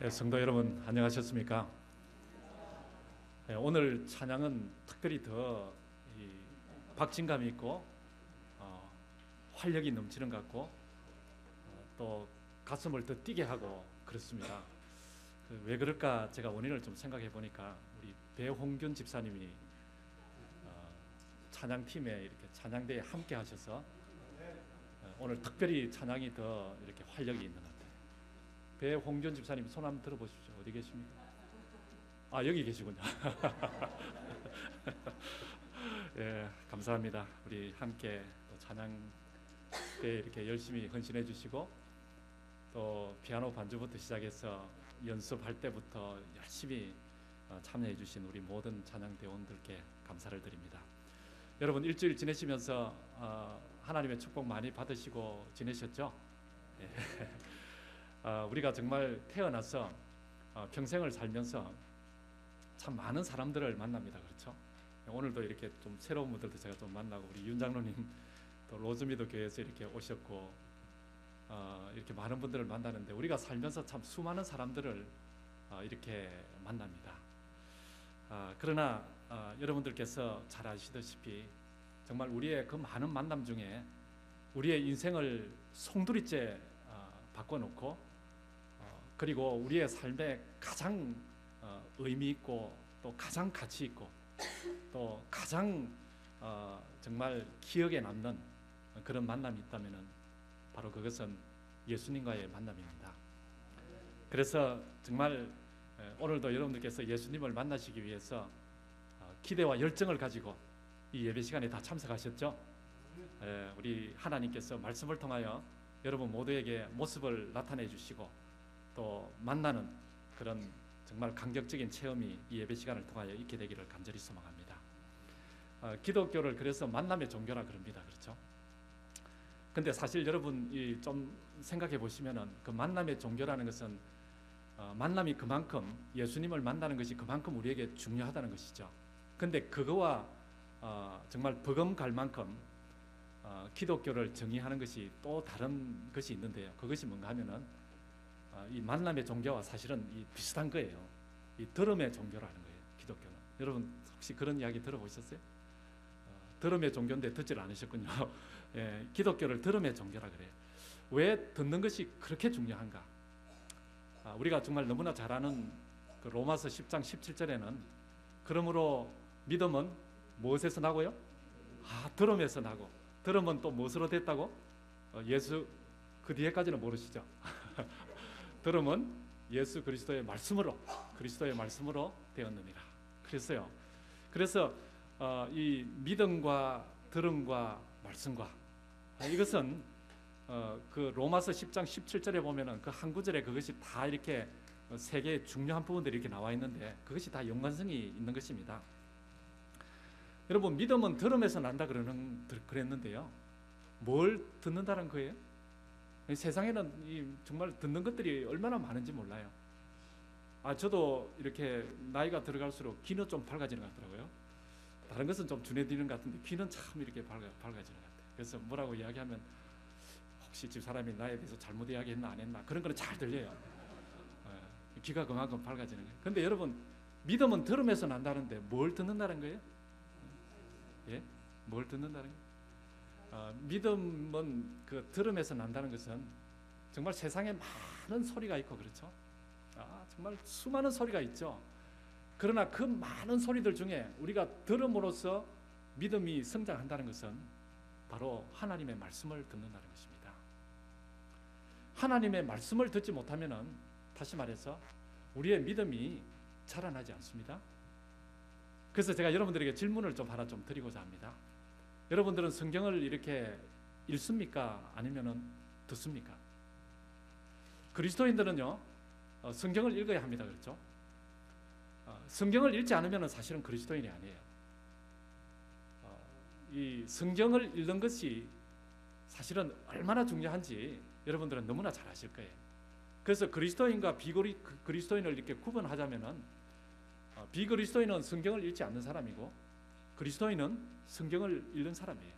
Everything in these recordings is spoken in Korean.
성도 여러분 안녕하셨습니까? 오늘 찬양은 특별히 더 박진감이 있고 활력이 넘치는 것 같고 또 가슴을 더 뛰게 하고 그렇습니다. 왜 그럴까 제가 원인을 좀 생각해 보니까 우리 배홍균 집사님이 찬양팀에 이렇게 찬양대에 함께 하셔서 오늘 특별히 찬양이 더 이렇게 활력이 있는 것 같아요. 배홍균 집사님 손 한번 들어보십시오. 어디 계십니까? 아, 여기 계시군요. 예, 감사합니다. 우리 함께 또 찬양 때 이렇게 열심히 헌신해 주시고 또 피아노 반주부터 시작해서 연습할 때부터 열심히 참여해 주신 우리 모든 찬양 대원들께 감사를 드립니다. 여러분 일주일 지내시면서 하나님의 축복 많이 받으시고 지내셨죠? 예. 우리가 정말 태어나서 평생을 살면서 참 많은 사람들을 만납니다. 그렇죠? 오늘도 이렇게 좀 새로운 분들도 제가 좀 만나고 우리 윤 장로님 또 로즈미도 교회에서 이렇게 오셨고 이렇게 많은 분들을 만나는데 우리가 살면서 참 수많은 사람들을 이렇게 만납니다. 그러나 여러분들께서 잘 아시다시피 정말 우리의 그 많은 만남 중에 우리의 인생을 송두리째 바꿔놓고 그리고 우리의 삶에 가장 의미 있고 또 가장 가치 있고 또 가장 정말 기억에 남는 그런 만남이 있다면 바로 그것은 예수님과의 만남입니다. 그래서 정말 오늘도 여러분들께서 예수님을 만나시기 위해서 기대와 열정을 가지고 이 예배 시간에 다 참석하셨죠? 우리 하나님께서 말씀을 통하여 여러분 모두에게 모습을 나타내 주시고 또 만나는 그런 정말 감격적인 체험이 이 예배 시간을 통하여 있게 되기를 간절히 소망합니다. 기독교를 그래서 만남의 종교라 그럽니다. 그렇죠? 근데 사실 여러분이 좀 생각해 보시면은 그 만남의 종교라는 것은 만남이 그만큼 예수님을 만나는 것이 그만큼 우리에게 중요하다는 것이죠. 근데 그거와 정말 버금갈 만큼 기독교를 정의하는 것이 또 다른 것이 있는데요. 그것이 뭔가 하면은 이 만남의 종교와 사실은 비슷한 거예요. 이 들음의 종교라는 거예요. 기독교는. 여러분 혹시 그런 이야기 들어보셨어요? 들음의 종교인데 듣질 않으셨군요. 예, 기독교를 들음의 종교라 그래요. 왜 듣는 것이 그렇게 중요한가? 우리가 정말 너무나 잘 아는 그 로마서 10장 17절에는 그러므로 믿음은 무엇에서 나고요? 들음에서 나고 들음은 또 무엇으로 됐다고? 예수 그 뒤에까지는 모르시죠? 들음은 예수 그리스도의 말씀으로 되었느니라. 그랬어요. 그래서 이 믿음과 들음과 말씀과 이것은 그 로마서 10장 17절에 보면은 그 한 구절에 그것이 다 이렇게 세 개의 중요한 부분들이 이렇게 나와 있는데 그것이 다 연관성이 있는 것입니다. 여러분 믿음은 들음에서 난다 그랬는데요. 뭘 듣는다는 거예요? 세상에는 정말 듣는 것들이 얼마나 많은지 몰라요. 저도 이렇게 나이가 들어갈수록 귀는 좀 밝아지는 것 같더라고요. 다른 것은 좀 둔해지는 것 같은데 귀는 참 이렇게 밝아지는 것 같아요. 그래서 뭐라고 이야기하면 혹시 집사람이 나에 대해서 잘못 이야기했나 안 했나 그런 거는 잘 들려요. 귀가 그만큼 밝아지는 거예요. 근데 여러분 믿음은 들음에서 난다는데 뭘 듣는다는 거예요? 예? 뭘 듣는다는 거예요? 믿음은 그 들음에서 난다는 것은 정말 세상에 많은 소리가 있고 그렇죠? 정말 수많은 소리가 있죠. 그러나 그 많은 소리들 중에 우리가 들음으로써 믿음이 성장한다는 것은 바로 하나님의 말씀을 듣는다는 것입니다. 하나님의 말씀을 듣지 못하면은 다시 말해서 우리의 믿음이 자라나지 않습니다. 그래서 제가 여러분들에게 질문을 좀 하나 좀 드리고자 합니다. 여러분들은 성경을 이렇게 읽습니까? 아니면은 듣습니까? 그리스도인들은요, 성경을 읽어야 합니다. 그렇죠? 성경을 읽지 않으면 사실은 그리스도인이 아니에요. 이 성경을 읽는 것이 사실은 얼마나 중요한지 여러분들은 너무나 잘 아실 거예요. 그래서 그리스도인과 비그리스도인을 이렇게 구분하자면은 비그리스도인은 성경을 읽지 않는 사람이고 그리스도인은 성경을 읽는 사람이에요.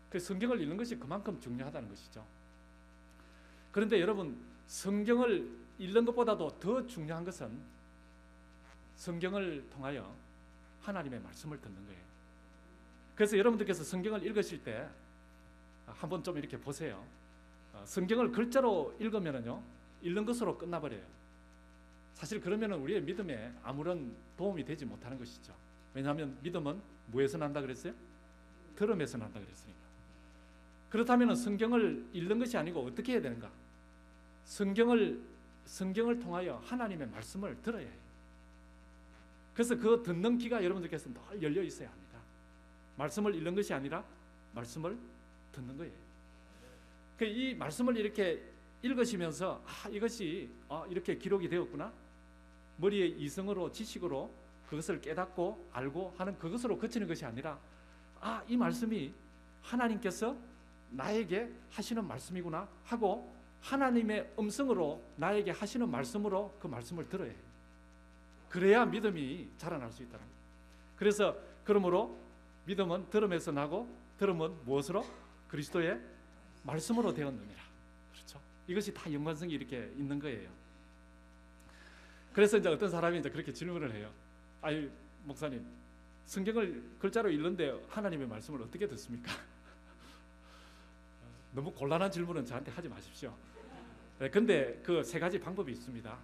그 성경을 읽는 것이 그만큼 중요하다는 것이죠. 그런데 여러분 성경을 읽는 것보다도 더 중요한 것은 성경을 통하여 하나님의 말씀을 듣는 거예요. 그래서 여러분들께서 성경을 읽으실 때 한번 좀 이렇게 보세요. 성경을 글자로 읽으면은요, 읽는 것으로 끝나버려요. 사실 그러면은 우리의 믿음에 아무런 도움이 되지 못하는 것이죠. 왜냐하면 믿음은 뭐에서 난다 그랬어요? 들음에서 난다 그랬으니까. 그렇다면 성경을 읽는 것이 아니고 어떻게 해야 되는가? 성경을 통하여 하나님의 말씀을 들어야 해요. 그래서 그 듣는 귀가 여러분들께서 늘 열려 있어야 합니다. 말씀을 읽는 것이 아니라 말씀을 듣는 거예요. 이 말씀을 이렇게 읽으시면서 이것이 이렇게 기록이 되었구나, 머리에 이성으로 지식으로 그것을 깨닫고 알고 하는 그것으로 그치는 것이 아니라 이 말씀이 하나님께서 나에게 하시는 말씀이구나 하고 하나님의 음성으로 나에게 하시는 말씀으로 그 말씀을 들어야 해요. 그래야 믿음이 자라날 수 있다는 거예요. 그래서 그러므로 믿음은 들음에서 나고 들음은 무엇으로? 그리스도의 말씀으로 되었느니라. 그렇죠? 이것이 다 연관성이 이렇게 있는 거예요. 그래서 이제 어떤 사람이 이제 그렇게 질문을 해요. 아니 목사님, 성경을 글자로 읽는데 하나님의 말씀을 어떻게 듣습니까? 너무 곤란한 질문은 저한테 하지 마십시오. 근데 그 세 가지 방법이 있습니다.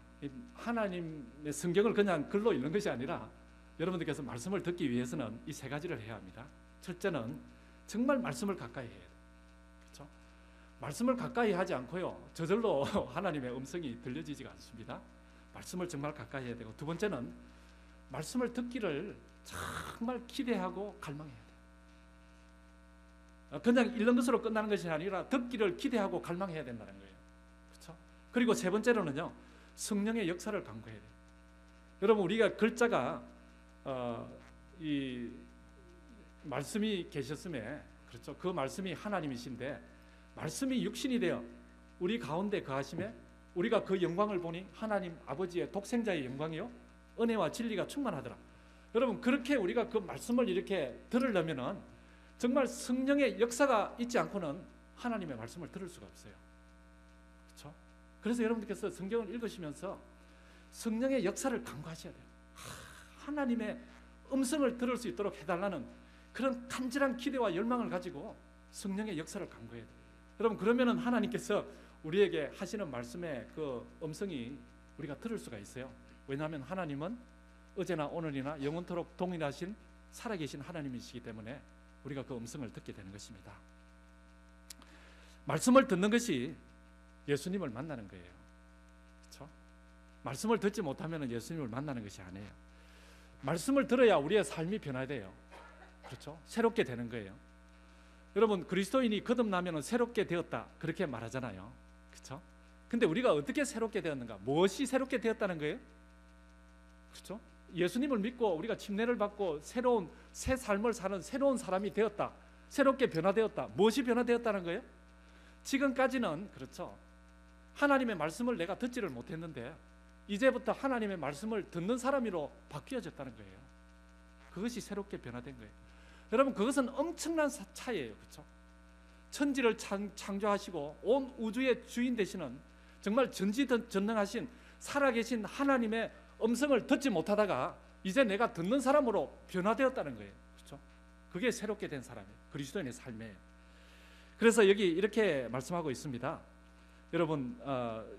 하나님의 성경을 그냥 글로 읽는 것이 아니라 여러분들께서 말씀을 듣기 위해서는 이 세 가지를 해야 합니다. 첫째는 정말 말씀을 가까이 해야 돼요. 그렇죠? 말씀을 가까이 하지 않고요, 저절로 하나님의 음성이 들려지지가 않습니다. 말씀을 정말 가까이 해야 되고, 두 번째는 말씀을 듣기를 정말 기대하고 갈망해야 돼요. 그냥 읽는 것으로 끝나는 것이 아니라 듣기를 기대하고 갈망해야 된다는 거예요. 그렇죠? 그리고 세 번째로는요, 성령의 역사를 간구해야 돼요. 여러분, 우리가 글자가 이 말씀이 계셨음에, 그렇죠? 그 말씀이 하나님이신데 말씀이 육신이 되어 우리 가운데 거하심에 우리가 그 영광을 보니 하나님 아버지의 독생자의 영광이요 은혜와 진리가 충만하더라. 여러분, 그렇게 우리가 그 말씀을 이렇게 들으려면은 정말 성령의 역사가 있지 않고는 하나님의 말씀을 들을 수가 없어요. 그렇죠? 그래서 여러분들께서 성경을 읽으시면서 성령의 역사를 간구하셔야 돼요. 하나님의 음성을 들을 수 있도록 해달라는 그런 간절한 기대와 열망을 가지고 성령의 역사를 간구해야 돼요. 여러분, 그러면은 하나님께서 우리에게 하시는 말씀의 그 음성이 우리가 들을 수가 있어요. 왜냐하면 하나님은 어제나 오늘이나 영원토록 동일하신 살아계신 하나님이시기 때문에 우리가 그 음성을 듣게 되는 것입니다. 말씀을 듣는 것이 예수님을 만나는 거예요. 그렇죠? 말씀을 듣지 못하면 예수님을 만나는 것이 아니에요. 말씀을 들어야 우리의 삶이 변화돼요. 그렇죠? 새롭게 되는 거예요. 여러분, 그리스도인이 거듭나면 새롭게 되었다 그렇게 말하잖아요. 그렇죠? 근데 우리가 어떻게 새롭게 되었는가? 무엇이 새롭게 되었다는 거예요? 그렇죠? 예수님을 믿고 우리가 침례를 받고 새로운 새 삶을 사는 새로운 사람이 되었다. 새롭게 변화되었다. 무엇이 변화되었다는 거예요? 지금까지는 그렇죠, 하나님의 말씀을 내가 듣지를 못했는데 이제부터 하나님의 말씀을 듣는 사람으로 바뀌어졌다는 거예요. 그것이 새롭게 변화된 거예요. 여러분, 그것은 엄청난 차이예요. 그렇죠? 천지를 창조하시고 온 우주의 주인 되시는 정말 전지전능하신 살아계신 하나님의 음성을 듣지 못하다가 이제 내가 듣는 사람으로 변화되었다는 거예요. 그렇죠? 그게 새롭게 된 사람이에요. 그리스도인의 삶이에요. 그래서 여기 이렇게 말씀하고 있습니다. 여러분,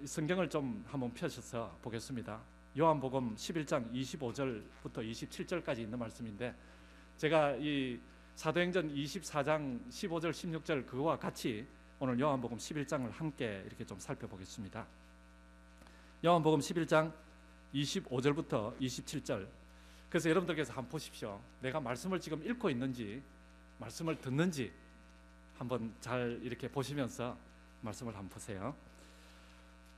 성경을 좀 한번 펴셔서 보겠습니다. 요한복음 11장 25절부터 27절까지 있는 말씀인데, 제가 이 사도행전 24장 15절 16절 그거와 같이 오늘 요한복음 11장을 함께 이렇게 좀 살펴보겠습니다. 요한복음 11장 25절부터 27절. 그래서 여러분들께서 한번 보십시오. 내가 말씀을 지금 읽고 있는지 말씀을 듣는지 한번 잘 이렇게 보시면서 말씀을 한번 보세요.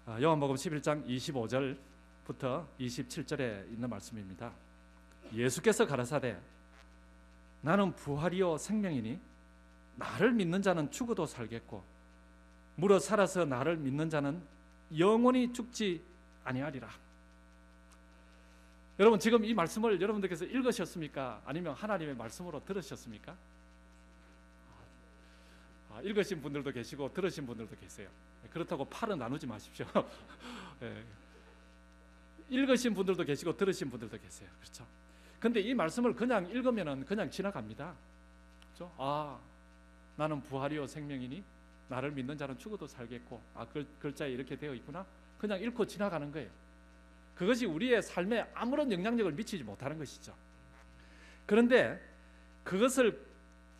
요한복음 11장 25절부터 27절에 있는 말씀입니다. 예수께서 가라사대 나는 부활이요 생명이니 나를 믿는 자는 죽어도 살겠고 물어 살아서 나를 믿는 자는 영원히 죽지 아니하리라. 여러분, 지금 이 말씀을 여러분들께서 읽으셨습니까? 아니면 하나님의 말씀으로 들으셨습니까? 읽으신 분들도 계시고 들으신 분들도 계세요. 그렇다고 팔은 나누지 마십시오. 네. 읽으신 분들도 계시고 들으신 분들도 계세요. 그렇죠? 근데 이 말씀을 그냥 읽으면은 그냥 지나갑니다. 그렇죠? 아, 나는 부활이요 생명이니 나를 믿는 자는 죽어도 살겠고, 아, 글자에 이렇게 되어 있구나. 그냥 읽고 지나가는 거예요. 그것이 우리의 삶에 아무런 영향력을 미치지 못하는 것이죠. 그런데 그것을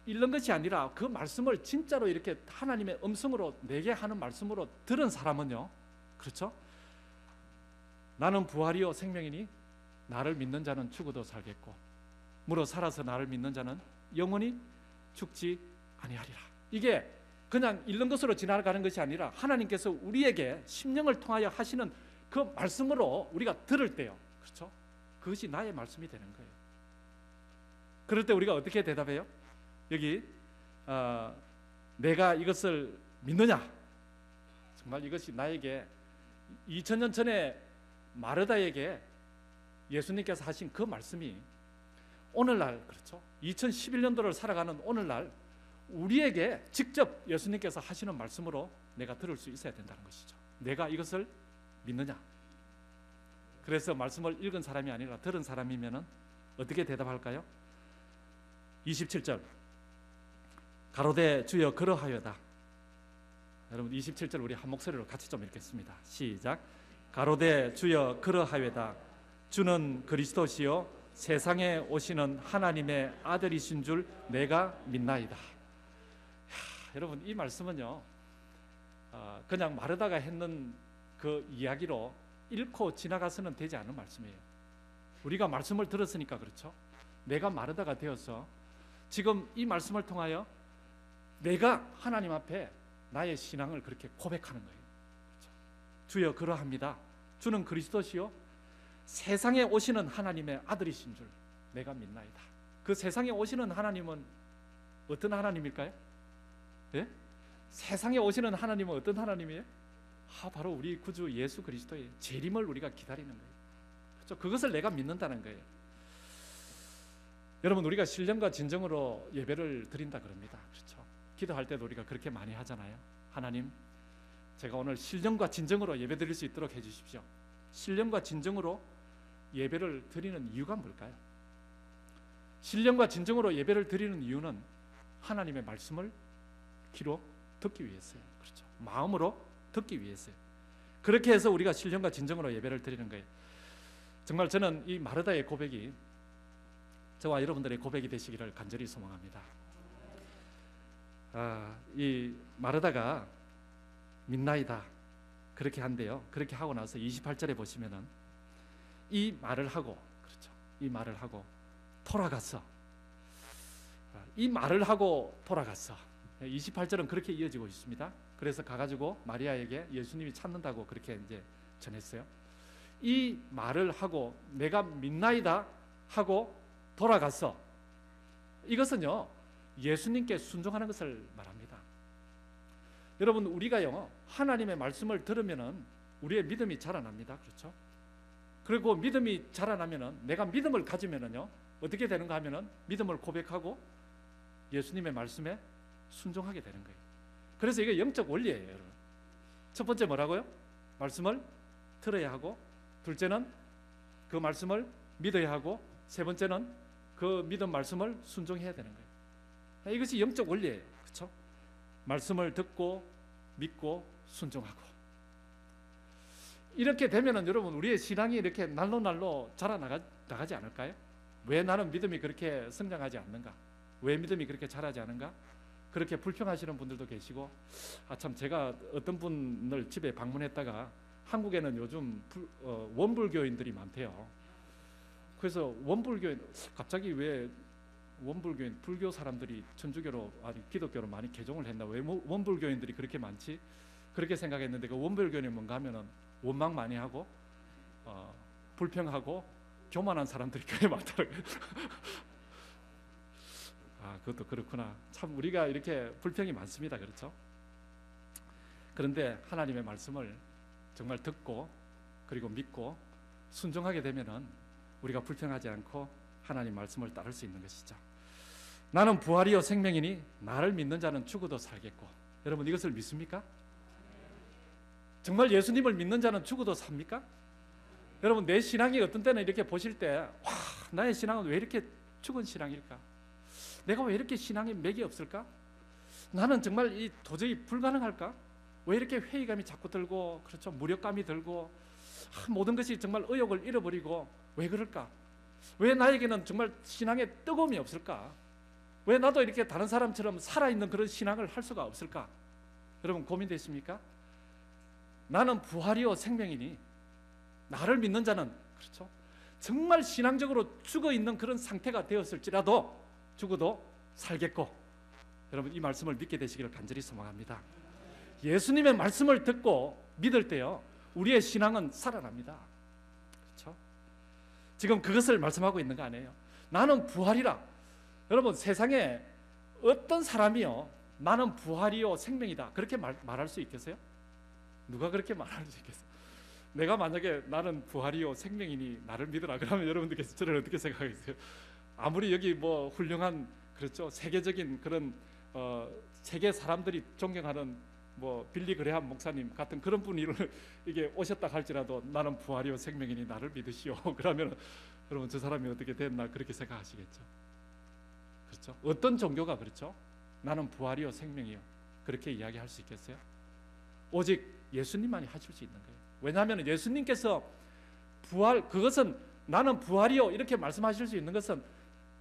읽는 것이 아니라 그 말씀을 진짜로 이렇게 하나님의 음성으로 내게 하는 말씀으로 들은 사람은요, 그렇죠? 나는 부활이요 생명이니 나를 믿는 자는 죽어도 살겠고 무릇 살아서 나를 믿는 자는 영원히 죽지 아니하리라. 이게 그냥 읽는 것으로 지나가는 것이 아니라 하나님께서 우리에게 심령을 통하여 하시는 그 말씀으로 우리가 들을 때요, 그렇죠? 그것이 나의 말씀이 되는 거예요. 그럴 때 우리가 어떻게 대답해요? 여기 내가 이것을 믿느냐? 정말 이것이 나에게 2000년 전에 마르다에게 예수님께서 하신 그 말씀이 오늘날, 그렇죠? 2011년도를 살아가는 오늘날 우리에게 직접 예수님께서 하시는 말씀으로 내가 들을 수 있어야 된다는 것이죠. 내가 이것을 믿느냐? 그래서 말씀을 읽은 사람이 아니라 들은 사람이면 어떻게 대답할까요? 27절 가로되 주여 그러하여다. 여러분 27절 우리 한 목소리로 같이 좀 읽겠습니다. 시작. 가로되 주여 그러하여다. 주는 그리스도시요 세상에 오시는 하나님의 아들이신 줄 내가 믿나이다. 여러분 이 말씀은요, 그냥 마르다가 했는 그 이야기로 읽고 지나가서는 되지 않은 말씀이에요. 우리가 말씀을 들었으니까 그렇죠. 내가 마르다가 되어서 지금 이 말씀을 통하여 내가 하나님 앞에 나의 신앙을 그렇게 고백하는 거예요. 그렇죠? 주여 그러합니다. 주는 그리스도시요 세상에 오시는 하나님의 아들이신 줄 내가 믿나이다. 그 세상에 오시는 하나님은 어떤 하나님일까요? 예? 세상에 오시는 하나님은 어떤 하나님이에요? 바로 우리 구주 예수 그리스도의 재림을 우리가 기다리는 거예요. 그렇죠? 그것을 내가 믿는다는 거예요. 여러분 우리가 신령과 진정으로 예배를 드린다 그럽니다. 그렇죠? 기도할 때도 우리가 그렇게 많이 하잖아요. 하나님, 제가 오늘 신령과 진정으로 예배 드릴 수 있도록 해주십시오. 신령과 진정으로 예배를 드리는 이유가 뭘까요? 신령과 진정으로 예배를 드리는 이유는 하나님의 말씀을 귀로 듣기 위해서요. 그렇죠? 마음으로 듣기 위해서요. 그렇게 해서 우리가 신령과 진정으로 예배를 드리는 거예요. 정말 저는 이 마르다의 고백이 저와 여러분들의 고백이 되시기를 간절히 소망합니다. 이 마르다가 믿나이다 그렇게 한대요. 그렇게 하고 나서 28절에 보시면은 이 말을 하고, 그렇죠? 이 말을 하고 돌아갔어. 이 말을 하고 돌아갔어. 28절은 그렇게 이어지고 있습니다. 그래서 가가지고 마리아에게 예수님이 찾는다고 그렇게 이제 전했어요. 이 말을 하고 내가 믿나이다 하고 돌아갔어. 이것은요 예수님께 순종하는 것을 말합니다. 여러분 우리가요 하나님의 말씀을 들으면은 우리의 믿음이 자라납니다. 그렇죠? 그리고 믿음이 자라나면은 내가 믿음을 가지면은요 어떻게 되는가 하면은 믿음을 고백하고 예수님의 말씀에 순종하게 되는 거예요. 그래서 이게 영적 원리예요, 여러분. 첫 번째 뭐라고요? 말씀을 들어야 하고, 둘째는 그 말씀을 믿어야 하고, 세 번째는 그 믿음 말씀을 순종해야 되는 거예요. 이것이 영적 원리예요. 그렇죠? 말씀을 듣고 믿고 순종하고. 이렇게 되면은 여러분 우리의 신앙이 이렇게 날로 자라나가지 않을까요? 왜 나는 믿음이 그렇게 성장하지 않는가? 왜 믿음이 그렇게 자라지 않은가? 그렇게 불평하시는 분들도 계시고, 참 제가 어떤 분을 집에 방문했다가 한국에는 요즘 원불교인들이 많대요. 그래서 원불교인, 갑자기 왜 원불교인, 불교 사람들이 천주교로 아니 기독교로 많이 개종을 했나? 왜 원불교인들이 그렇게 많지? 그렇게 생각했는데 그 원불교인이 뭔가 하면은 원망 많이 하고 불평하고 교만한 사람들이 꽤 많더라고요. 그것도 그렇구나. 참 우리가 이렇게 불평이 많습니다. 그렇죠? 그런데 하나님의 말씀을 정말 듣고 그리고 믿고 순종하게 되면은 우리가 불평하지 않고 하나님 말씀을 따를 수 있는 것이죠. 나는 부활이요 생명이니 나를 믿는 자는 죽어도 살겠고. 여러분 이것을 믿습니까? 정말 예수님을 믿는 자는 죽어도 삽니까? 여러분, 내 신앙이 어떤 때는 이렇게 보실 때, 와, 나의 신앙은 왜 이렇게 죽은 신앙일까? 내가 왜 이렇게 신앙에 맥이 없을까? 나는 정말 이 도저히 불가능할까? 왜 이렇게 회의감이 자꾸 들고, 그렇죠? 무력감이 들고, 모든 것이 정말 의욕을 잃어버리고, 왜 그럴까? 왜 나에게는 정말 신앙에 뜨거움이 없을까? 왜 나도 이렇게 다른 사람처럼 살아있는 그런 신앙을 할 수가 없을까? 여러분, 고민되십니까? 나는 부활이요 생명이니 나를 믿는 자는, 그렇죠, 정말 신앙적으로 죽어있는 그런 상태가 되었을지라도 죽어도 살겠고, 여러분, 이 말씀을 믿게 되시기를 간절히 소망합니다. 예수님의 말씀을 듣고 믿을 때요, 우리의 신앙은 살아납니다. 그렇죠? 지금 그것을 말씀하고 있는 거 아니에요? 나는 부활이라. 여러분, 세상에 어떤 사람이요 나는 부활이요 생명이다 그렇게 말할 수 있겠어요? 누가 그렇게 말할 수 있겠어요? 내가 만약에 나는 부활이요 생명이니 나를 믿으라 그러면 여러분들께서 저를 어떻게 생각하겠어요? 아무리 여기 뭐 훌륭한, 그렇죠, 세계적인 그런 세계 사람들이 존경하는 뭐 빌리 그레함 목사님 같은 그런 분이 이게 오셨다 할지라도 나는 부활이요 생명이니 나를 믿으시오 그러면 여러분, 저 사람이 어떻게 됐나 그렇게 생각하시겠죠. 그렇죠? 어떤 종교가 그렇죠? 나는 부활이요 생명이요 그렇게 이야기할 수 있겠어요? 오직 예수님만이 하실 수 있는 거예요. 왜냐하면 예수님께서 부활, 그것은 나는 부활이요 이렇게 말씀하실 수 있는 것은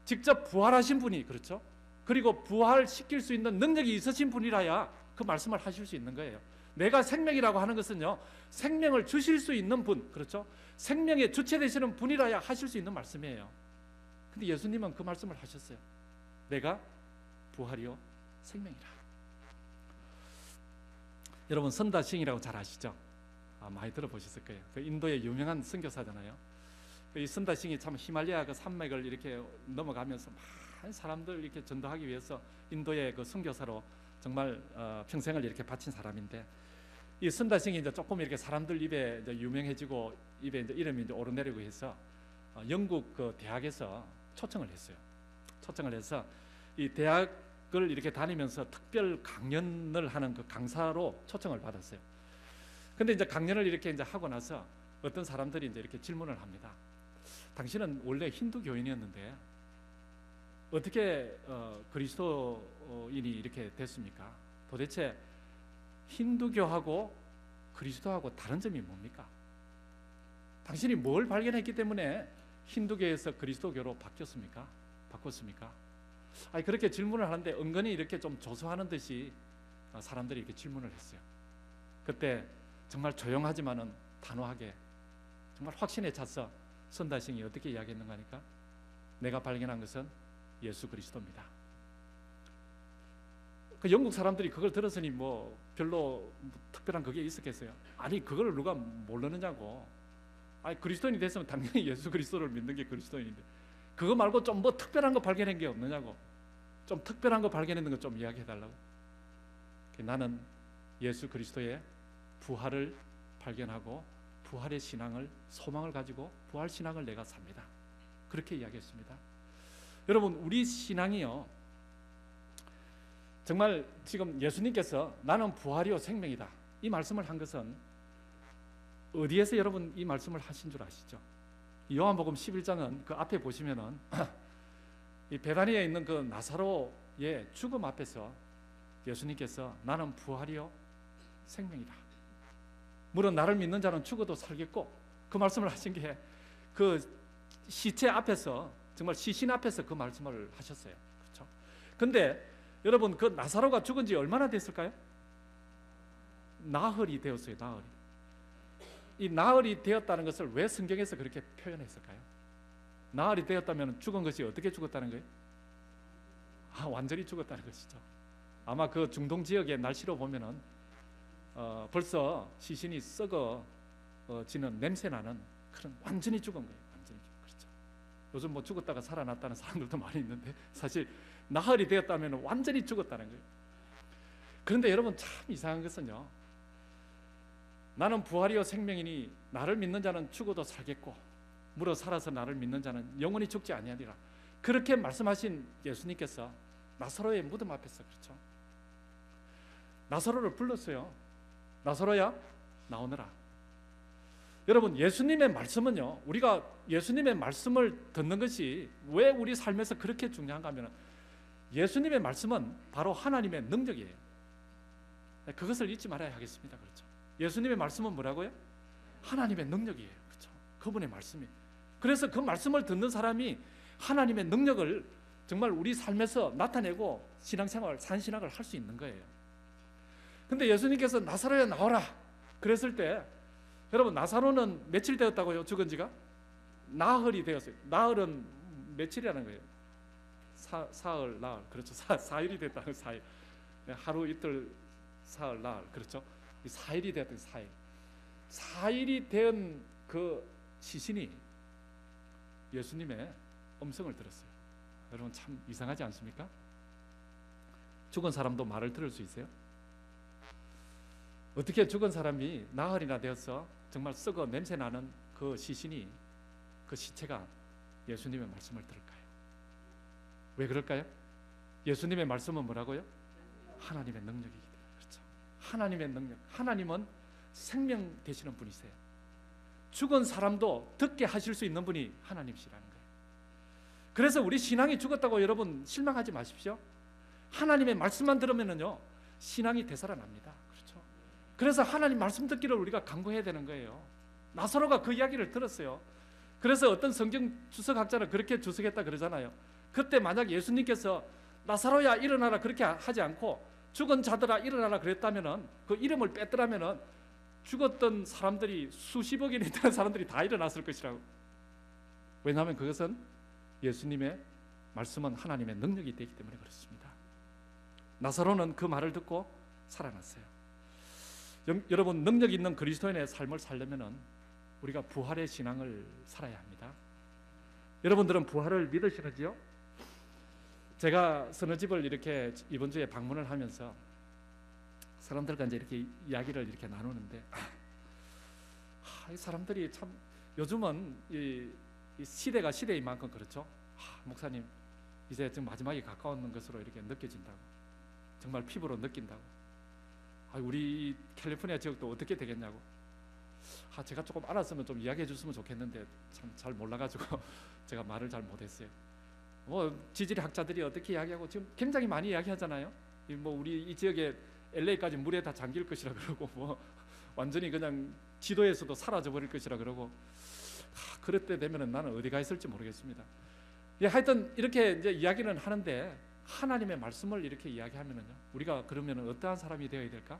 직접 부활하신 분이, 그렇죠, 그리고 부활시킬 수 있는 능력이 있으신 분이라야 그 말씀을 하실 수 있는 거예요. 내가 생명이라고 하는 것은요, 생명을 주실 수 있는 분, 그렇죠, 생명의 주체 되시는 분이라야 하실 수 있는 말씀이에요. 근데 예수님은 그 말씀을 하셨어요. 내가 부활이요 생명이라. 여러분, 선다싱이라고 잘 아시죠? 많이 들어보셨을 거예요. 그 인도의 유명한 선교사잖아요. 이 선다싱이 참 히말라야 그 산맥을 이렇게 넘어가면서 많은 사람들 이렇게 전도하기 위해서 인도의 그 선교사로 정말 평생을 이렇게 바친 사람인데, 이 선다싱이 이제 조금 이렇게 사람들 입에 이제 유명해지고 입에 이제 이름이 이제 오르내리고 해서 영국 그 대학에서 초청을 했어요. 초청을 해서 이 대학을 이렇게 다니면서 특별 강연을 하는 그 강사로 초청을 받았어요. 근데 이제 강연을 이렇게 이제 하고 나서 어떤 사람들이 이제 이렇게 질문을 합니다. 당신은 원래 힌두 교인이었는데 어떻게 그리스도인이 이렇게 됐습니까? 도대체 힌두교하고 그리스도하고 다른 점이 뭡니까? 당신이 뭘 발견했기 때문에 힌두교에서 그리스도교로 바꿨습니까? 아니, 그렇게 질문을 하는데 은근히 이렇게 좀 조소하는 듯이 사람들이 이렇게 질문을 했어요. 그때 정말 조용하지만은 단호하게 정말 확신에 찼어 선다싱이 어떻게 이야기했는가 하니까, 내가 발견한 것은 예수 그리스도입니다. 그 영국 사람들이 그걸 들었으니 뭐 별로 특별한 그게 있었겠어요? 아니, 그걸 누가 모르느냐고. 아니, 그리스도인이 됐으면 당연히 예수 그리스도를 믿는 게 그리스도인인데 그거 말고 좀 뭐 특별한 거 발견한 게 없느냐고. 좀 특별한 거 발견했는 거 좀 이야기해달라고. 나는 예수 그리스도의 부활을 발견하고 부활의 신앙을, 소망을 가지고 부활 신앙을 내가 삽니다. 그렇게 이야기했습니다. 여러분, 우리 신앙이요, 정말 지금 예수님께서 나는 부활이요 생명이다 이 말씀을 한 것은 어디에서 여러분 이 말씀을 하신 줄 아시죠? 요한복음 11장은 그 앞에 보시면은 이 베다니에 있는 그 나사로의 죽음 앞에서 예수님께서 나는 부활이요 생명이다, 물론 나를 믿는 자는 죽어도 살겠고, 그 말씀을 하신 게 그 시체 앞에서, 정말 시신 앞에서 그 말씀을 하셨어요. 그렇죠? 근데 여러분, 그 나사로가 죽은 지 얼마나 됐을까요? 나흘이 되었어요. 나흘이. 이 나흘이 되었다는 것을 왜 성경에서 그렇게 표현했을까요? 나흘이 되었다면 죽은 것이 어떻게 죽었다는 거예요? 완전히 죽었다는 것이죠. 아마 그 중동 지역의 날씨로 보면은 벌써 시신이 썩어지는 냄새나는 그런 완전히 죽은 거예요. 완전히. 그렇죠. 요즘 뭐 죽었다가 살아났다는 사람들도 많이 있는데 사실 나흘이 되었다면 완전히 죽었다는 거예요. 그런데 여러분, 참 이상한 것은요, 나는 부활이요 생명이니 나를 믿는 자는 죽어도 살겠고 물어 살아서 나를 믿는 자는 영원히 죽지 아니하리라, 그렇게 말씀하신 예수님께서 나사로의 무덤 앞에서, 그렇죠, 나사로를 불렀어요. 나사로야 나오너라. 여러분, 예수님의 말씀은요, 우리가 예수님의 말씀을 듣는 것이 왜 우리 삶에서 그렇게 중요한가 하면, 예수님의 말씀은 바로 하나님의 능력이에요. 그것을 잊지 말아야 하겠습니다. 그렇죠? 예수님의 말씀은 뭐라고요? 하나님의 능력이에요. 그렇죠? 그분의 말씀이. 그래서 그 말씀을 듣는 사람이 하나님의 능력을 정말 우리 삶에서 나타내고 신앙생활, 산신학을 할 수 있는 거예요. 근데 예수님께서 나사로야 나오라 그랬을 때, 여러분, 나사로는 며칠 되었다고요? 죽은 지가? 나흘이 되었어요. 나흘은 며칠이라는 거예요? 사흘, 나흘. 그렇죠. 사일이 됐다는 거예요. 사일. 하루, 이틀, 사흘, 나흘. 그렇죠. 사일이 되었던 사일. 사일이 된 그 시신이 예수님의 음성을 들었어요. 여러분, 참 이상하지 않습니까? 죽은 사람도 말을 들을 수 있어요? 어떻게 죽은 사람이 나흘이나 되어서 정말 썩어 냄새나는 그 시신이, 그 시체가 예수님의 말씀을 들을까요? 왜 그럴까요? 예수님의 말씀은 뭐라고요? 하나님의 능력이기 때문에. 그렇죠? 하나님의 능력. 하나님은 생명 되시는 분이세요. 죽은 사람도 듣게 하실 수 있는 분이 하나님이시라는 거예요. 그래서 우리 신앙이 죽었다고 여러분 실망하지 마십시오. 하나님의 말씀만 들으면요, 신앙이 되살아납니다. 그렇죠? 그래서 하나님 말씀 듣기를 우리가 간구해야 되는 거예요. 나사로가 그 이야기를 들었어요. 그래서 어떤 성경 주석학자는 그렇게 주석했다 그러잖아요. 그때 만약 예수님께서 나사로야 일어나라 그렇게 하지 않고 죽은 자들아 일어나라 그랬다면은, 그 이름을 뺐더라면은 죽었던 사람들이 수십억이나 되는 사람들이 다 일어났을 것이라고. 왜냐하면 그것은 예수님의 말씀은 하나님의 능력이 되기 때문에 그렇습니다. 나사로는 그 말을 듣고 살아났어요. 여러분, 능력 있는 그리스도인의 삶을 살려면은 우리가 부활의 신앙을 살아야 합니다. 여러분들은 부활을 믿으시는지요? 제가 서너 집을 이렇게 이번 주에 방문을 하면서 사람들과 이제 이렇게 이야기를 이렇게 나누는데, 이 사람들이 참 요즘은 이 시대가 시대인 만큼 그렇죠. 목사님, 이제 지금 마지막에 가까운 것으로 이렇게 느껴진다고, 정말 피부로 느낀다고. 우리 캘리포니아 지역도 어떻게 되겠냐고. 제가 조금 알았으면 좀 이야기해 줬으면 좋겠는데 참 잘 몰라가지고 제가 말을 잘 못했어요. 지질 학자들이 어떻게 이야기하고 지금 굉장히 많이 이야기하잖아요. 우리 이 지역에 LA까지 물에 다 잠길 것이라 그러고, 완전히 그냥 지도에서도 사라져 버릴 것이라 그러고, 그럴 때 되면은 나는 어디 가 있을지 모르겠습니다. 하여튼 이렇게 이제 이야기는 하는데, 하나님의 말씀을 이렇게 이야기하면은요, 우리가 그러면은 어떠한 사람이 되어야 될까?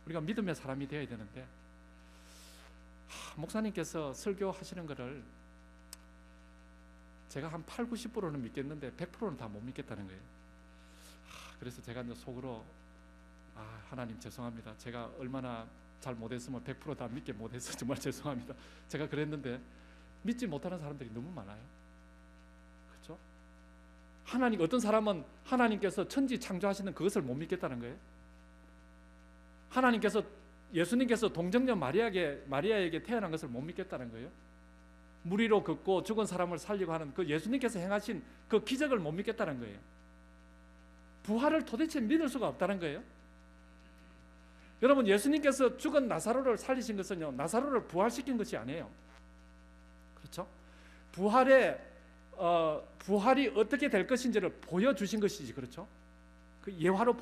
우리가 믿음의 사람이 되어야 되는데, 목사님께서 설교하시는 거를 제가 한 8, 90%는 믿겠는데 100%는 다 못 믿겠다는 거예요. 그래서 제가 이제 속으로, 하나님 죄송합니다. 제가 얼마나 잘 못했으면 100% 다 믿게 못해서 정말 죄송합니다. 제가 그랬는데 믿지 못하는 사람들이 너무 많아요. 그렇죠? 어떤 사람은 하나님께서 천지 창조하시는 그것을 못 믿겠다는 거예요. 예수님께서 동정녀 마리아에게 태어난 것을 못 믿겠다는 거예요. 물 위로 걷고 죽은 사람을 살리고 하는 그 예수님께서 행하신 그 기적을 못 믿겠다는 거예요. 부활을 도대체 믿을 수가 없다는 거예요. 여러분, 예수님께서 죽은 나사로를 살리신 것은요, 나사로를 부활시킨 것이 아니에요. 그렇죠? 부활이 어떻게 될 것인지를 보여주신 것이지. 그렇죠? 그 예로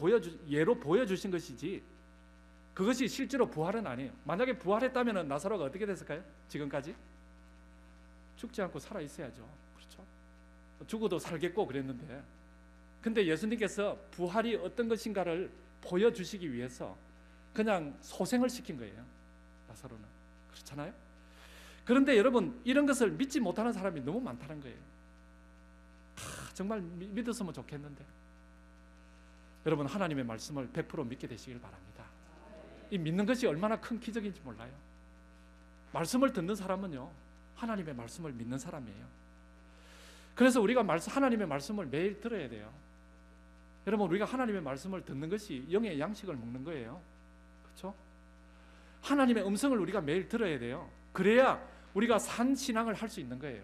보여주신 것이지, 그것이 실제로 부활은 아니에요. 만약에 부활했다면 나사로가 어떻게 됐을까요? 지금까지 죽지 않고 살아 있어야죠. 그렇죠? 죽어도 살겠고 그랬는데, 근데 예수님께서 부활이 어떤 것인가를 보여주시기 위해서 그냥 소생을 시킨 거예요. 나사로는. 그렇잖아요? 그런데 여러분, 이런 것을 믿지 못하는 사람이 너무 많다는 거예요. 정말 믿었으면 좋겠는데. 여러분, 하나님의 말씀을 100% 믿게 되시길 바랍니다. 이 믿는 것이 얼마나 큰 기적인지 몰라요. 말씀을 듣는 사람은요, 하나님의 말씀을 믿는 사람이에요. 그래서 우리가 하나님의 말씀을 매일 들어야 돼요. 여러분, 우리가 하나님의 말씀을 듣는 것이 영의 양식을 먹는 거예요. 그렇죠? 하나님의 음성을 우리가 매일 들어야 돼요. 그래야 우리가 산 신앙을 할 수 있는 거예요.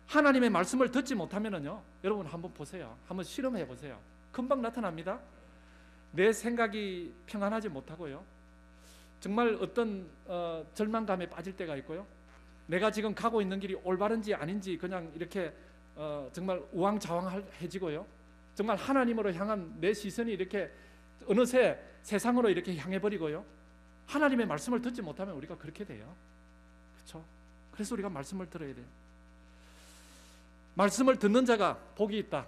하나님의 말씀을 듣지 못하면은요, 여러분 한번 보세요. 한번 실험해 보세요. 금방 나타납니다. 내 생각이 평안하지 못하고요, 정말 어떤 절망감에 빠질 때가 있고요. 내가 지금 가고 있는 길이 올바른지 아닌지 그냥 이렇게 정말 우왕좌왕해지고요. 정말 하나님으로 향한 내 시선이 이렇게 어느새 세상으로 이렇게 향해버리고요. 하나님의 말씀을 듣지 못하면 우리가 그렇게 돼요. 그렇죠? 그래서 우리가 말씀을 들어야 돼요. 말씀을 듣는 자가 복이 있다.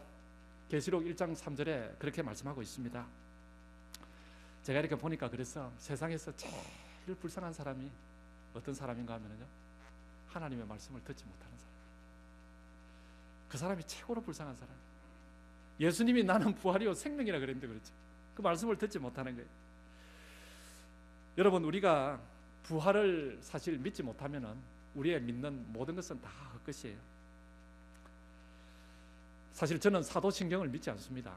계시록 1장 3절에 그렇게 말씀하고 있습니다. 제가 이렇게 보니까 그래서 세상에서 제일 불쌍한 사람이 어떤 사람인가 하면요, 하나님의 말씀을 듣지 못하는 사람. 그 사람이 최고로 불쌍한 사람. 예수님이 나는 부활이요 생명이라 그랬는데 그렇죠. 그 말씀을 듣지 못하는 거예요. 여러분, 우리가 부활을 사실 믿지 못하면은 우리의 믿는 모든 것은 다 헛것이에요. 사실 저는 사도신경을 믿지 않습니다.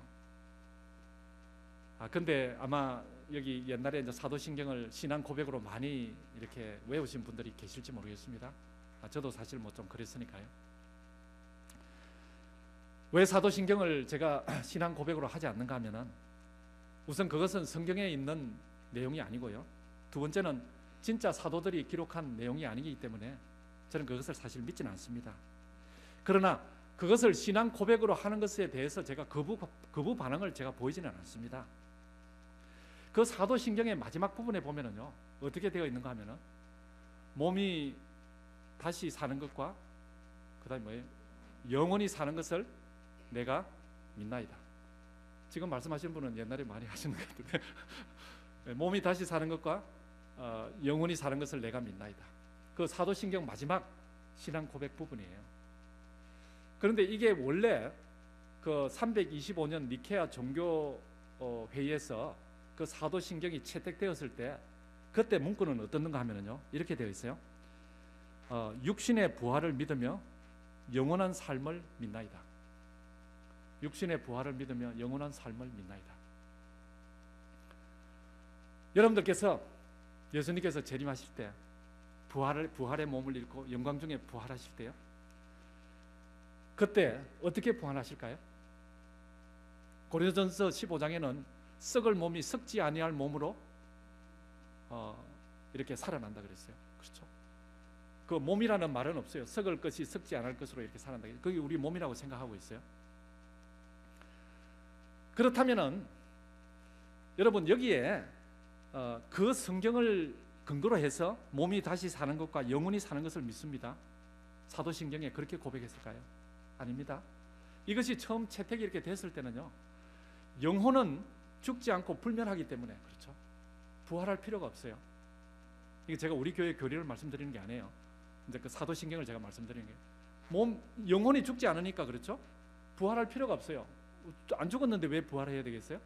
근데 아마 여기 옛날에 이제 사도신경을 신앙 고백으로 많이 이렇게 외우신 분들이 계실지 모르겠습니다. 저도 사실 뭐 좀 그랬으니까요. 왜 사도신경을 제가 신앙 고백으로 하지 않는가 하면은 우선 그것은 성경에 있는 내용이 아니고요. 두 번째는 진짜 사도들이 기록한 내용이 아니기 때문에 저는 그것을 사실 믿지는 않습니다. 그러나 그것을 신앙 고백으로 하는 것에 대해서 제가 거부 반응을 제가 보이지는 않습니다. 그 사도신경의 마지막 부분에 보면은요, 어떻게 되어 있는가 하면은 몸이 다시 사는 것과 그다음에 뭐예요? 영원히 사는 것을 내가 믿나이다. 지금 말씀하시는 분은 옛날에 많이 하시는 것 같은데 몸이 다시 사는 것과 영원히 사는 것을 내가 믿나이다. 그 사도신경 마지막 신앙 고백 부분이에요. 그런데 이게 원래 그 325년 니케아 종교 회의에서 그 사도신경이 채택되었을 때 그때 문구는 어떻는가 하면요, 이렇게 되어 있어요. 육신의 부활을 믿으며 영원한 삶을 믿나이다. 육신의 부활을 믿으며 영원한 삶을 믿나이다. 여러분들께서 예수님께서 재림하실 때 부활의 몸을 잃고 영광 중에 부활하실 때요, 그때 어떻게 부활하실까요? 고린도전서 15장에는 썩을 몸이 썩지 아니할 몸으로 이렇게 살아난다 그랬어요. 그렇죠? 그 몸이라는 말은 없어요. 썩을 것이 썩지 않을 것으로 이렇게 살아난다. 그게 우리 몸이라고 생각하고 있어요. 그렇다면은 여러분, 여기에 그 성경을 근거로 해서 몸이 다시 사는 것과 영원히 사는 것을 믿습니다. 사도신경에 그렇게 고백했을까요? 아닙니다. 이것이 처음 채택이 이렇게 됐을 때는요, 영혼은 죽지 않고 불멸하기 때문에, 그렇죠, 부활할 필요가 없어요. 이게 제가 우리 교회 교리를 말씀드리는 게 아니에요. 이제 그 사도신경을 제가 말씀드리는 게, 영혼이 죽지 않으니까, 그렇죠, 부활할 필요가 없어요. 안 죽었는데 왜 부활해야 되겠어요?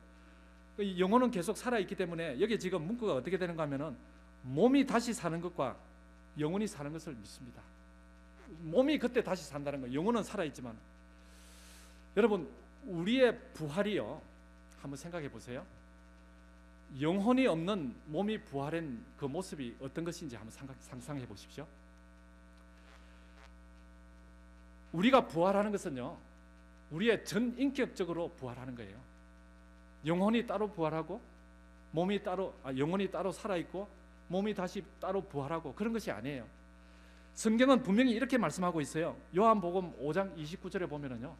영혼은 계속 살아있기 때문에 여기 지금 문구가 어떻게 되는가 하면은 몸이 다시 사는 것과 영혼이 사는 것을 믿습니다. 몸이 그때 다시 산다는 거예요. 영혼은 살아있지만. 여러분, 우리의 부활이요, 한번 생각해 보세요. 영혼이 없는 몸이 부활한 그 모습이 어떤 것인지 한번 상상해 보십시오. 우리가 부활하는 것은요, 우리의 전 인격적으로 부활하는 거예요. 영혼이 따로 부활하고 영혼이 따로 살아있고 몸이 다시 따로 부활하고 그런 것이 아니에요. 성경은 분명히 이렇게 말씀하고 있어요. 요한복음 5장 29절에 보면은요,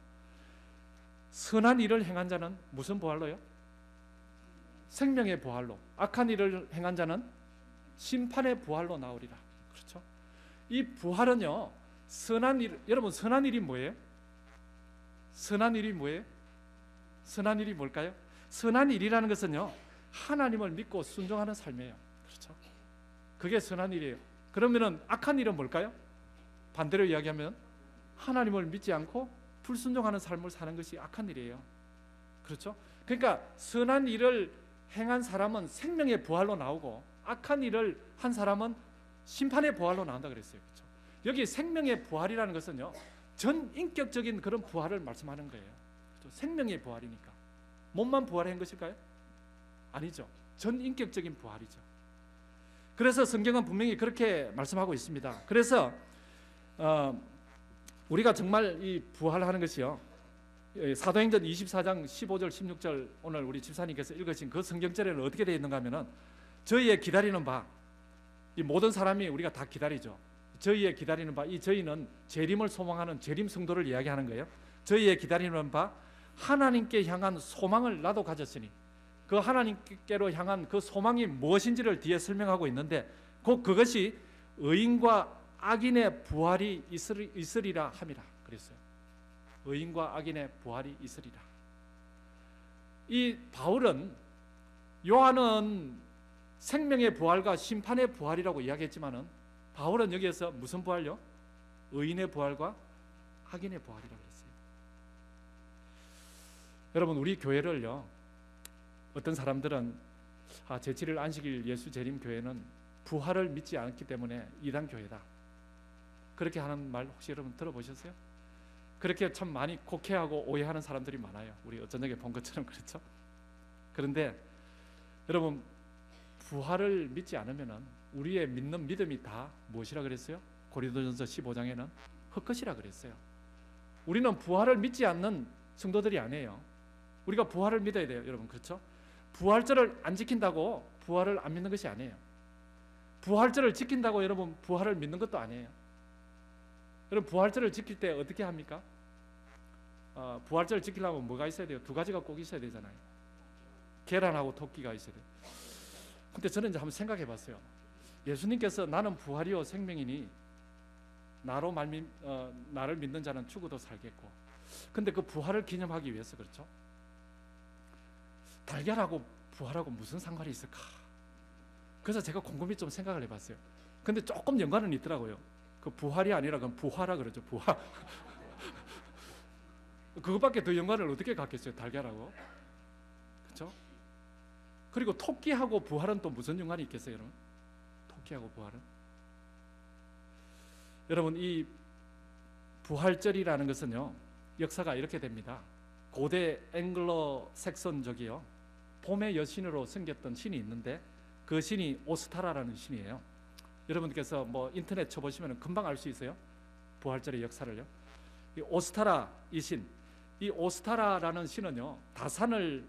선한 일을 행한 자는 무슨 부활로요? 생명의 부활로. 악한 일을 행한 자는 심판의 부활로 나오리라. 그렇죠? 이 부활은요, 선한 일, 여러분, 선한 일이 뭐예요? 선한 일이 뭐예요? 선한 일이 뭘까요? 선한 일이라는 것은요, 하나님을 믿고 순종하는 삶이에요. 그렇죠? 그게 선한 일이에요. 그러면은 악한 일은 뭘까요? 반대로 이야기하면 하나님을 믿지 않고 불순종하는 삶을 사는 것이 악한 일이에요. 그렇죠? 그러니까 선한 일을 행한 사람은 생명의 부활로 나오고 악한 일을 한 사람은 심판의 부활로 나온다 그랬어요. 그렇죠? 여기 생명의 부활이라는 것은요, 전 인격적인 그런 부활을 말씀하는 거예요. 그렇죠? 생명의 부활이니까. 몸만 부활한 것일까요? 아니죠. 전 인격적인 부활이죠. 그래서 성경은 분명히 그렇게 말씀하고 있습니다. 그래서 우리가 정말 이 부활하는 것이요, 사도행전 24장 15절 16절 오늘 우리 집사님께서 읽으신 그 성경절에는 어떻게 되어 있는가 하면은 저희의 기다리는 바 이 모든 사람이 우리가 다 기다리죠. 저희의 기다리는 바, 이 저희는 재림을 소망하는 재림 성도를 이야기하는 거예요. 저희의 기다리는 바 하나님께 향한 소망을 나도 가졌으니 그 하나님께로 향한 그 소망이 무엇인지를 뒤에 설명하고 있는데 곧 그것이 의인과 악인의 부활이 있으리라 함이라 그랬어요. 의인과 악인의 부활이 있으리라. 이 바울은 요한은 생명의 부활과 심판의 부활이라고 이야기했지만은 바울은 여기에서 무슨 부활요? 의인의 부활과 악인의 부활이라고 했어요. 여러분 우리 교회를요 어떤 사람들은 제7일 안식일 예수 재림 교회는 부활을 믿지 않기 때문에 이단 교회다 그렇게 하는 말 혹시 여러분 들어보셨어요? 그렇게 참 많이 곡해하고 오해하는 사람들이 많아요. 우리 어쩌녁에 본 것처럼 그렇죠? 그런데 여러분 부활을 믿지 않으면 우리의 믿는 믿음이 다 무엇이라 그랬어요? 고린도전서 15장에는 헛것이라 그랬어요. 우리는 부활을 믿지 않는 성도들이 아니에요. 우리가 부활을 믿어야 돼요, 여러분. 그렇죠? 부활절을 안 지킨다고 부활을 안 믿는 것이 아니에요. 부활절을 지킨다고 여러분 부활을 믿는 것도 아니에요. 여러분 부활절을 지킬 때 어떻게 합니까? 부활절을 지키려면 뭐가 있어야 돼요? 두 가지가 꼭 있어야 되잖아요. 계란하고 토끼가 있어야 돼요. 근데 저는 이제 한번 생각해 봤어요. 예수님께서 나는 부활이요 생명이니 나를 믿는 자는 죽어도 살겠고, 근데 그 부활을 기념하기 위해서 그렇죠? 달걀하고 부활하고 무슨 상관이 있을까? 그래서 제가 곰곰이 좀 생각을 해봤어요. 근데 조금 연관은 있더라고요. 그 부활이 아니라 그건 부화라 그러죠. 부화. 그것밖에 더 연관을 어떻게 갖겠어요? 달걀하고. 그렇죠? 그리고 토끼하고 부활은 또 무슨 연관이 있겠어요, 여러분? 토끼하고 부활은? 여러분 이 부활절이라는 것은요 역사가 이렇게 됩니다. 고대 앵글로 색선족이요 봄의 여신으로 섬겼던 신이 있는데 그 신이 오스타라라는 신이에요. 여러분께서 뭐 인터넷 쳐보시면 금방 알 수 있어요. 부활절의 역사를요. 이 오스타라 이 신, 이 오스타라라는 신은요 다산을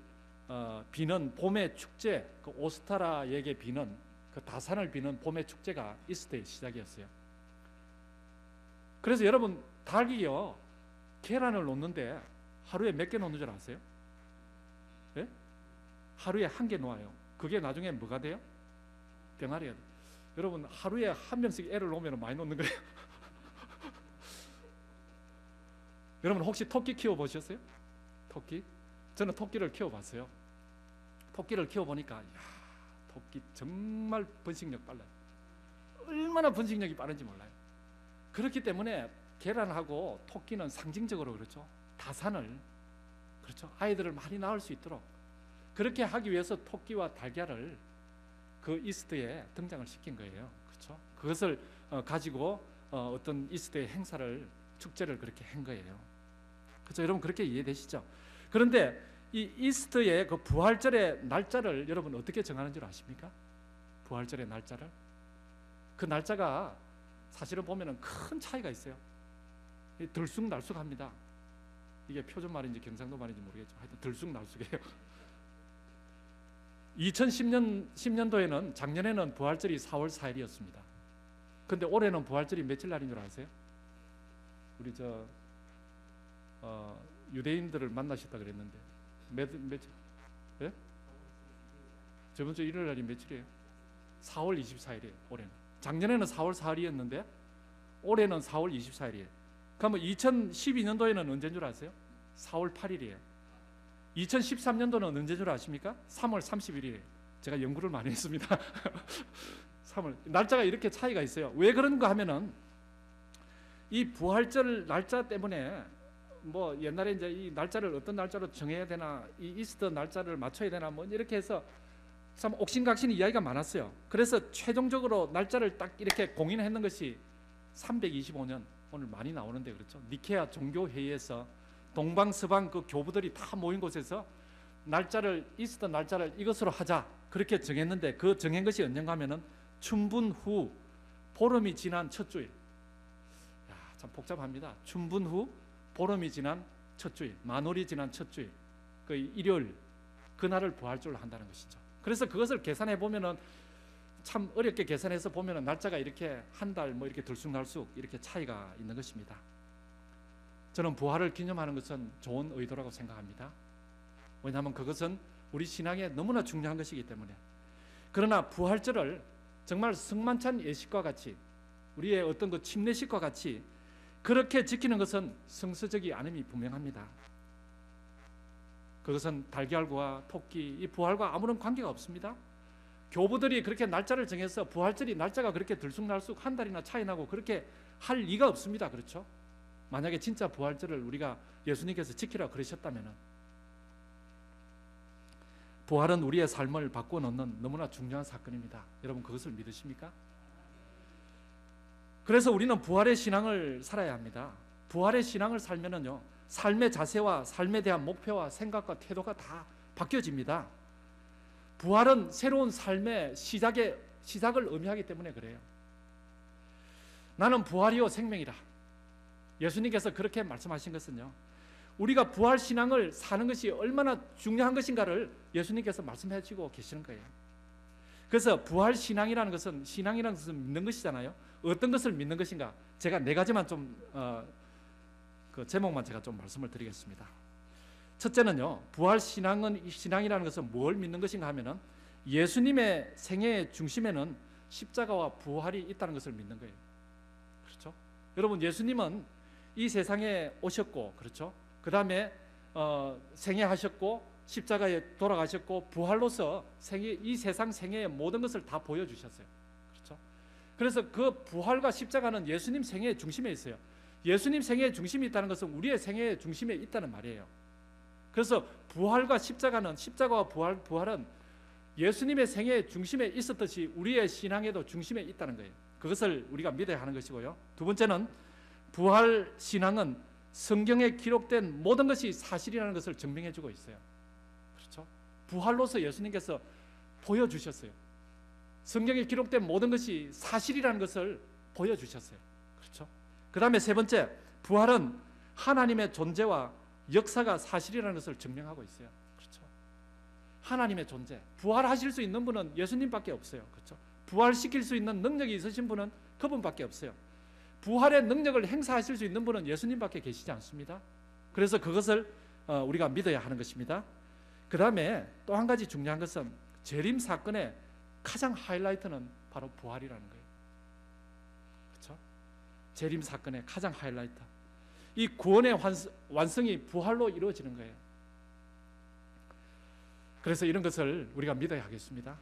비는 봄의 축제, 그 오스타라에게 비는 그 다산을 비는 봄의 축제가 있을 때의 시작이었어요. 그래서 여러분 닭이요 계란을 놓는데 하루에 몇 개 놓는 줄 아세요? 예? 하루에 한 개 놓아요. 그게 나중에 뭐가 돼요? 병아리가 돼요. 여러분 하루에 한 명씩 애를 놓으면 많이 놓는 거예요. 여러분 혹시 토끼 키워보셨어요? 토끼? 저는 토끼를 키워봤어요. 토끼를 키워보니까 야, 토끼 정말 번식력 빨라요. 얼마나 번식력이 빠른지 몰라요. 그렇기 때문에 계란하고 토끼는 상징적으로 그렇죠. 다산을 그렇죠. 아이들을 많이 낳을 수 있도록 그렇게 하기 위해서 토끼와 달걀을 그 이스트에 등장을 시킨 거예요. 그렇죠. 그것을 가지고 어떤 이스트의 행사를 축제를 그렇게 한 거예요. 그렇죠. 여러분 그렇게 이해되시죠? 그런데 이 이스트의 그 부활절의 날짜를 여러분 어떻게 정하는 줄 아십니까? 부활절의 날짜를 그 날짜가 사실은 보면은 큰 차이가 있어요. 들쑥날쑥합니다. 이게 표준 말인지 경상도 말인지 모르겠죠. 하여튼 들쑥날쑥해요. 2010년도에는 작년에는 부활절이 4월 4일이었습니다. 근데 올해는 부활절이 며칠 날인 줄 아세요? 우리 유대인들을 만나셨다 그랬는데 며칠? 예? 저번 주 일요일 날이 며칠이에요? 4월 24일이에요. 올해는. 작년에는 4월 4일이었는데 올해는 4월 24일이에요. 그러면 2012년도에는 언제인 줄 아세요? 4월 8일이에요. 2013년도는 언제인 줄 아십니까? 3월 31일이에요. 제가 연구를 많이 했습니다. 3월. 날짜가 이렇게 차이가 있어요. 왜 그런가 하면은 이 부활절 날짜 때문에 뭐 옛날에 이제 이 날짜를 어떤 날짜로 정해야 되나, 이 이스터 날짜를 맞춰야 되나 뭐 이렇게 해서 참 옥신각신 이야기가 많았어요. 그래서 최종적으로 날짜를 딱 이렇게 공인했는 것이 325년 오늘 많이 나오는데 그렇죠. 니케아 종교회의에서 동방 서방 그 교부들이 다 모인 곳에서 날짜를 이스터 날짜를 이것으로 하자 그렇게 정했는데 그 정한 것이 언젠가 하면은 춘분 후 보름이 지난 첫 주일. 야, 참 복잡합니다. 춘분 후 보름이 지난 첫 주일, 만월이 지난 첫 주일, 그 일요일 그날을 부활절로 한다는 것이죠. 그래서 그것을 계산해 보면은 참 어렵게 계산해서 보면 날짜가 이렇게 한 달 뭐 이렇게 들쑥날쑥 이렇게 차이가 있는 것입니다. 저는 부활을 기념하는 것은 좋은 의도라고 생각합니다. 왜냐하면 그것은 우리 신앙에 너무나 중요한 것이기 때문에. 그러나 부활절을 정말 성만찬 예식과 같이 우리의 어떤 그 침례식과 같이 그렇게 지키는 것은 성서적이 아님이 분명합니다. 그것은 달걀과 토끼, 이 부활과 아무런 관계가 없습니다. 교부들이 그렇게 날짜를 정해서 부활절이 날짜가 그렇게 들쑥날쑥 한 달이나 차이 나고 그렇게 할 리가 없습니다. 그렇죠? 만약에 진짜 부활절을 우리가 예수님께서 지키라 그러셨다면 부활은 우리의 삶을 바꿔놓는 너무나 중요한 사건입니다. 여러분 그것을 믿으십니까? 그래서 우리는 부활의 신앙을 살아야 합니다. 부활의 신앙을 살면은요, 삶의 자세와 삶에 대한 목표와 생각과 태도가 다 바뀌어집니다. 부활은 새로운 삶의 시작을 의미하기 때문에 그래요. 나는 부활이요 생명이라. 예수님께서 그렇게 말씀하신 것은요, 우리가 부활 신앙을 사는 것이 얼마나 중요한 것인가를 예수님께서 말씀해 주고 계시는 거예요. 그래서 부활 신앙이라는 것은 믿는 것이잖아요. 어떤 것을 믿는 것인가? 제가 네 가지만 그 제목만 제가 좀 말씀을 드리겠습니다. 첫째는요, 부활 신앙이라는 것은 뭘 믿는 것인가 하면은 예수님의 생애의 중심에는 십자가와 부활이 있다는 것을 믿는 거예요. 그렇죠? 여러분, 예수님은 이 세상에 오셨고, 그렇죠? 그 다음에 생애하셨고, 십자가에 돌아가셨고, 부활로서 이 세상 생애의 모든 것을 다 보여주셨어요. 그렇죠? 그래서 그 부활과 십자가는 예수님 생애의 중심에 있어요. 예수님 생애의 중심이 있다는 것은 우리의 생애의 중심에 있다는 말이에요. 그래서 부활과 십자가와 부활은 예수님의 생애의 중심에 있었듯이 우리의 신앙에도 중심에 있다는 거예요. 그것을 우리가 믿어야 하는 것이고요. 두 번째는 부활 신앙은 성경에 기록된 모든 것이 사실이라는 것을 증명해 주고 있어요. 그렇죠? 부활로서 예수님께서 보여주셨어요. 성경에 기록된 모든 것이 사실이라는 것을 보여주셨어요. 그렇죠? 그 다음에 세 번째, 부활은 하나님의 존재와 역사가 사실이라는 것을 증명하고 있어요. 그렇죠? 하나님의 존재, 부활하실 수 있는 분은 예수님밖에 없어요. 그렇죠? 부활시킬 수 있는 능력이 있으신 분은 그분밖에 없어요. 부활의 능력을 행사하실 수 있는 분은 예수님밖에 계시지 않습니다. 그래서 그것을 우리가 믿어야 하는 것입니다. 그 다음에 또 한 가지 중요한 것은 재림 사건의 가장 하이라이트는 바로 부활이라는 거예요. 그렇죠? 재림 사건의 가장 하이라이트, 이 구원의 완성이 부활로 이루어지는 거예요. 그래서 이런 것을 우리가 믿어야 하겠습니다.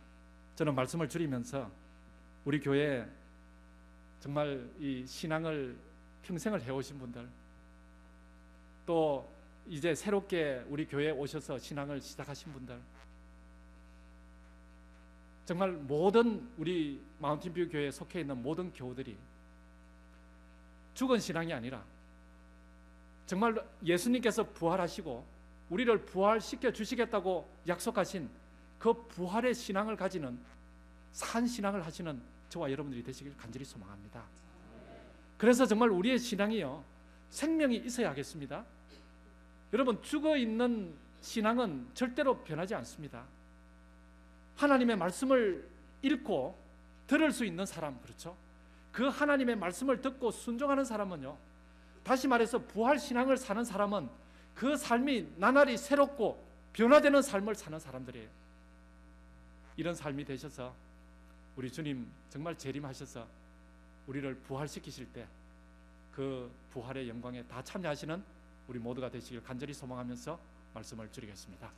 저는 말씀을 줄이면서 우리 교회에 정말 이 신앙을 평생을 해오신 분들, 또 이제 새롭게 우리 교회에 오셔서 신앙을 시작하신 분들, 정말 모든 우리 마운틴뷰 교회에 속해 있는 모든 교우들이 죽은 신앙이 아니라 정말 예수님께서 부활하시고 우리를 부활시켜 주시겠다고 약속하신 그 부활의 신앙을 가지는 산 신앙을 하시는 저와 여러분들이 되시길 간절히 소망합니다. 그래서 정말 우리의 신앙이요, 생명이 있어야 하겠습니다. 여러분, 죽어있는 신앙은 절대로 변하지 않습니다. 하나님의 말씀을 읽고 들을 수 있는 사람, 그렇죠? 그 하나님의 말씀을 듣고 순종하는 사람은요, 다시 말해서 부활 신앙을 사는 사람은 그 삶이 나날이 새롭고 변화되는 삶을 사는 사람들이에요. 이런 삶이 되셔서 우리 주님 정말 재림하셔서 우리를 부활시키실 때 그 부활의 영광에 다 참여하시는 우리 모두가 되시길 간절히 소망하면서 말씀을 드리겠습니다.